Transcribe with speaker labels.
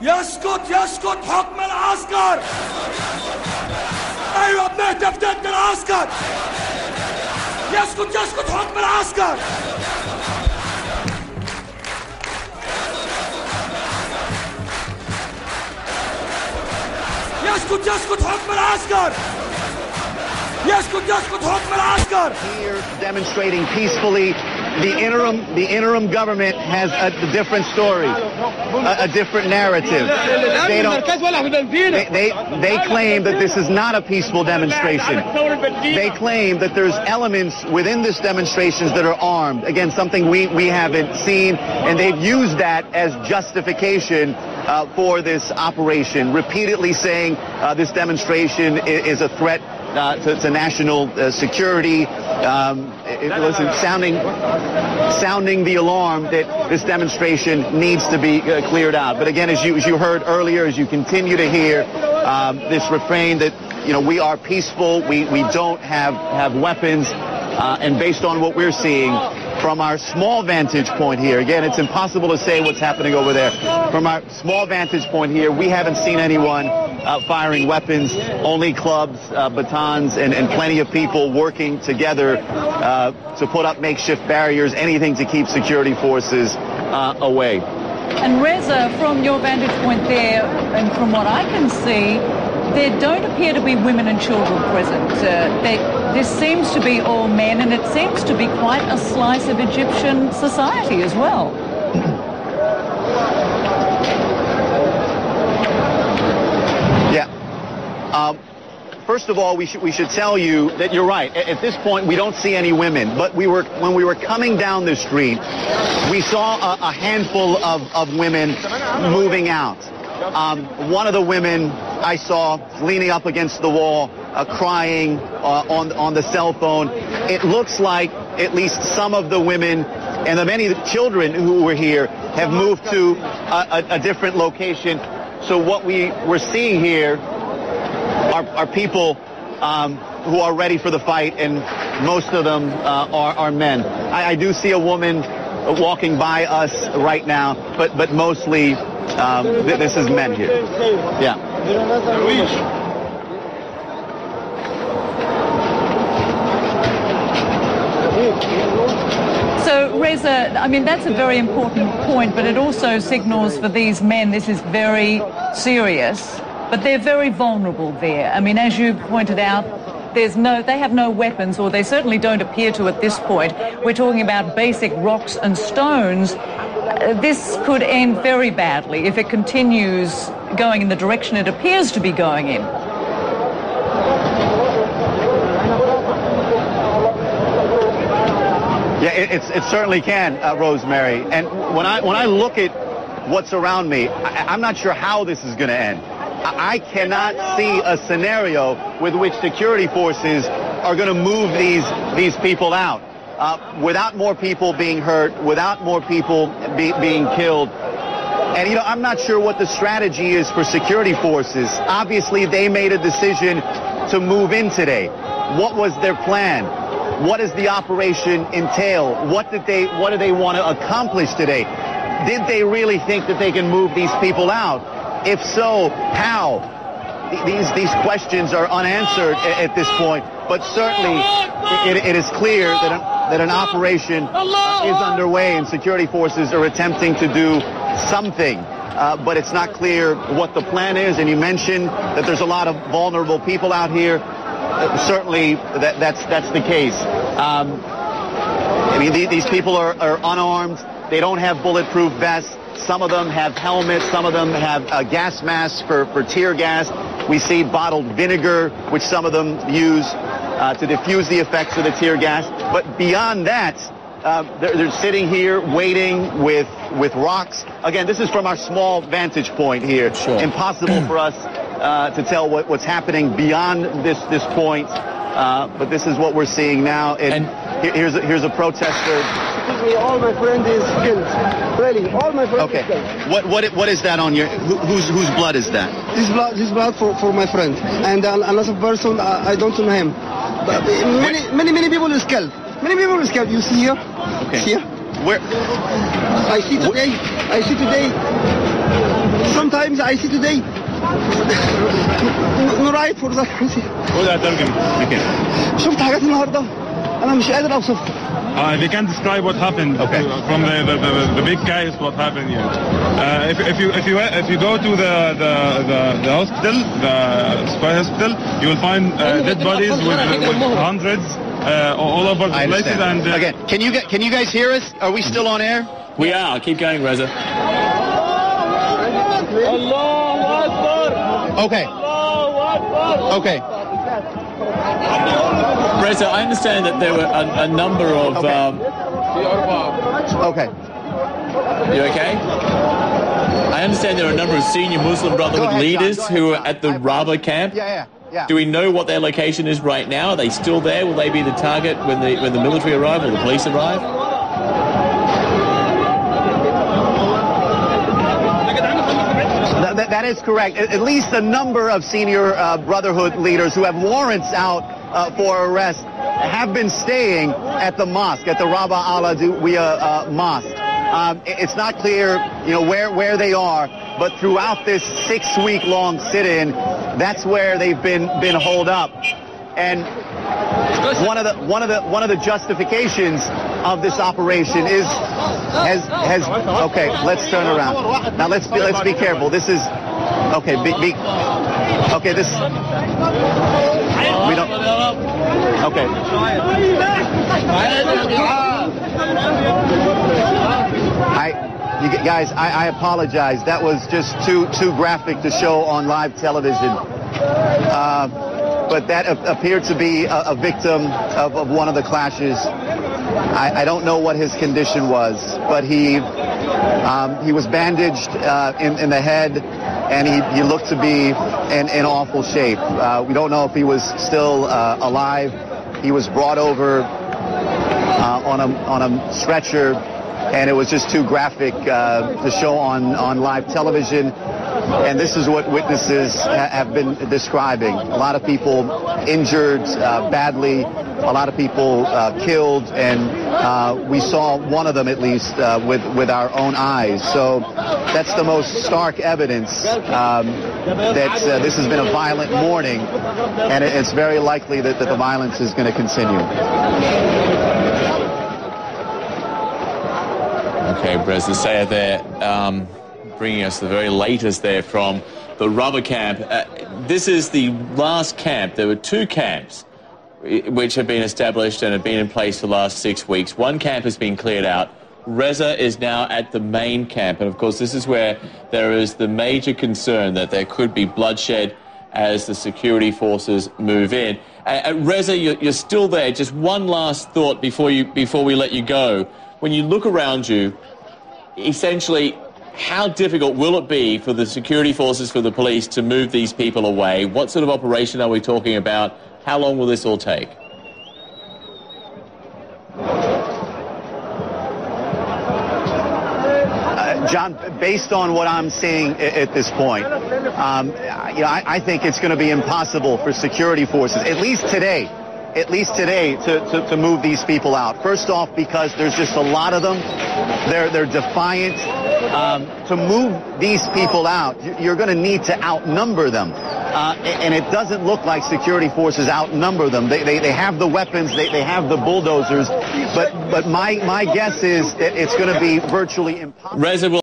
Speaker 1: يسقط يسقط حكم العسكر. ايوه بنهتف ضد العسكر. يسقط يسقط حكم العسكر. يسقط يسقط حكم العسكر. يسقط يسقط حكم العسكر.
Speaker 2: Here demonstrating peacefully. The interim government has a different story, a different narrative. They claim that this is not a peaceful demonstration. They claim that there's elements within this demonstrations that are armed. Again, something we haven't seen, and they've used that as justification for this operation, repeatedly saying this demonstration is a threat to national security. Listen, sounding the alarm that this demonstration needs to be cleared out. But again, as you heard earlier, as you continue to hear this refrain that, you know, we are peaceful, we don't have weapons, and based on what we're seeing from our small vantage point here, again, it's impossible to say what's happening over there. From our small vantage point here, we haven't seen anyone firing weapons, only clubs, batons, and plenty of people working together to put up makeshift barriers, anything to keep security forces away.
Speaker 3: And Reza, from your vantage point there, and from what I can see, there don't appear to be women and children present. This seems to be all men, and it seems to be quite a slice of Egyptian society as well.
Speaker 2: First of all, we should tell you that you're right. At this point, we don't see any women. But when we were coming down the street, we saw a handful of women moving out. One of the women I saw leaning up against the wall, crying on the cell phone. It looks like at least some of the women and the many children who were here have moved to a different location. So what we were seeing here are people who are ready for the fight, and most of them are men. I do see a woman walking by us right now, but mostly this is men here. Yeah.
Speaker 3: So, Reza, I mean, that's a very important point, but it also signals for these men this is very serious. But they're very vulnerable there. I mean, as you pointed out, they have no weapons, or they certainly don't appear to at this point. We're talking about basic rocks and stones. This could end very badly if it continues going in the direction it appears to be going in.
Speaker 2: Yeah, it certainly can, Rosemary. And when I look at what's around me, I'm not sure how this is going to end. I cannot see a scenario with which security forces are going to move these people out without more people being hurt, without more people being killed. And, you know, I'm not sure what the strategy is for security forces. Obviously, they made a decision to move in today. What was their plan? What does the operation entail? What do they want to accomplish today? Did they really think that they can move these people out? If so, how? These questions are unanswered at this point, but certainly it is clear that an operation is underway and security forces are attempting to do something, but it's not clear what the plan is. And you mentioned that there's a lot of vulnerable people out here. Certainly that's the case. I mean, these people are unarmed. They don't have bulletproof vests. Some of them have helmets. Some of them have gas masks for tear gas. We see bottled vinegar, which some of them use to diffuse the effects of the tear gas. But beyond that, they're sitting here waiting with rocks. Again, this is from our small vantage point here. Sure. Impossible for us to tell what's happening beyond this point. But this is what we're seeing now. And here's a protester.
Speaker 4: All my friend is killed. Really, all my friend is killed.
Speaker 2: What is that on your? Whose blood is that?
Speaker 4: This blood for my friend, and another person I don't know him. But many people is killed. Many people is killed. You see here?
Speaker 2: Okay.
Speaker 4: Here.
Speaker 2: Where?
Speaker 4: I see today. sometimes I see today no right for that.
Speaker 5: ولا ترجم.
Speaker 4: شفت حاجات النهارده انا مش قادر اوصفها.
Speaker 5: They can't describe what happened.
Speaker 2: Okay.
Speaker 5: From the big case, what happened here. If you go to the hospital, the spy hospital, you will find dead bodies with hundreds all over the places. And
Speaker 2: again, can you guys hear us? Are we still on air?
Speaker 6: We are. Keep going, Reza.
Speaker 2: Okay. Okay.
Speaker 6: Reza, I understand that there were a number of...
Speaker 2: Okay.
Speaker 6: You okay? I understand there are a number of senior Muslim Brotherhood leaders who are at the Raba camp.
Speaker 2: Yeah.
Speaker 6: Do we know what their location is right now? Are they still there? Will they be the target when the military arrive or the police arrive?
Speaker 2: That is correct. At least a number of senior Brotherhood leaders who have warrants out for arrest have been staying at the mosque, at the Rabaa al-Adawiyya mosque. It's not clear, where they are, but throughout this 6-week-long sit-in, that's where they've been holed up. And one of the justifications of this operation has okay, let's turn around. Now let's be careful. This is okay, okay, this we don't okay. I apologize. That was just too graphic to show on live television. But that appeared to be a victim of one of the clashes. I don't know what his condition was, but he was bandaged in the head, and he looked to be in awful shape. We don't know if he was still alive. He was brought over on a stretcher, and it was just too graphic to show on live television. And this is what witnesses have been describing. A lot of people injured badly, a lot of people killed, and we saw one of them at least with our own eyes. So that's the most stark evidence that this has been a violent morning, and it's very likely that the violence is going to continue.
Speaker 6: Okay, Brez, the Sayer there, bringing us the very latest there from the rubber camp. This is the last camp. There were 2 camps which have been established and have been in place for the last 6 weeks. One camp has been cleared out. Reza is now at the main camp, and of course this is where there is the major concern that there could be bloodshed as the security forces move in. Reza, you're still there. Just one last thought before we let you go. When you look around you, essentially, how difficult will it be for the security forces, for the police, to move these people away? What sort of operation are we talking about? How long will this all take?
Speaker 2: John, based on what I'm seeing at this point, I think it's going to be impossible for security forces, at least today, to move these people out. First off, because there's just a lot of them. They're defiant. To move these people out, you're going to need to outnumber them. And it doesn't look like security forces outnumber them. They have the weapons, they have the bulldozers, but my guess is that it's going to be virtually impossible.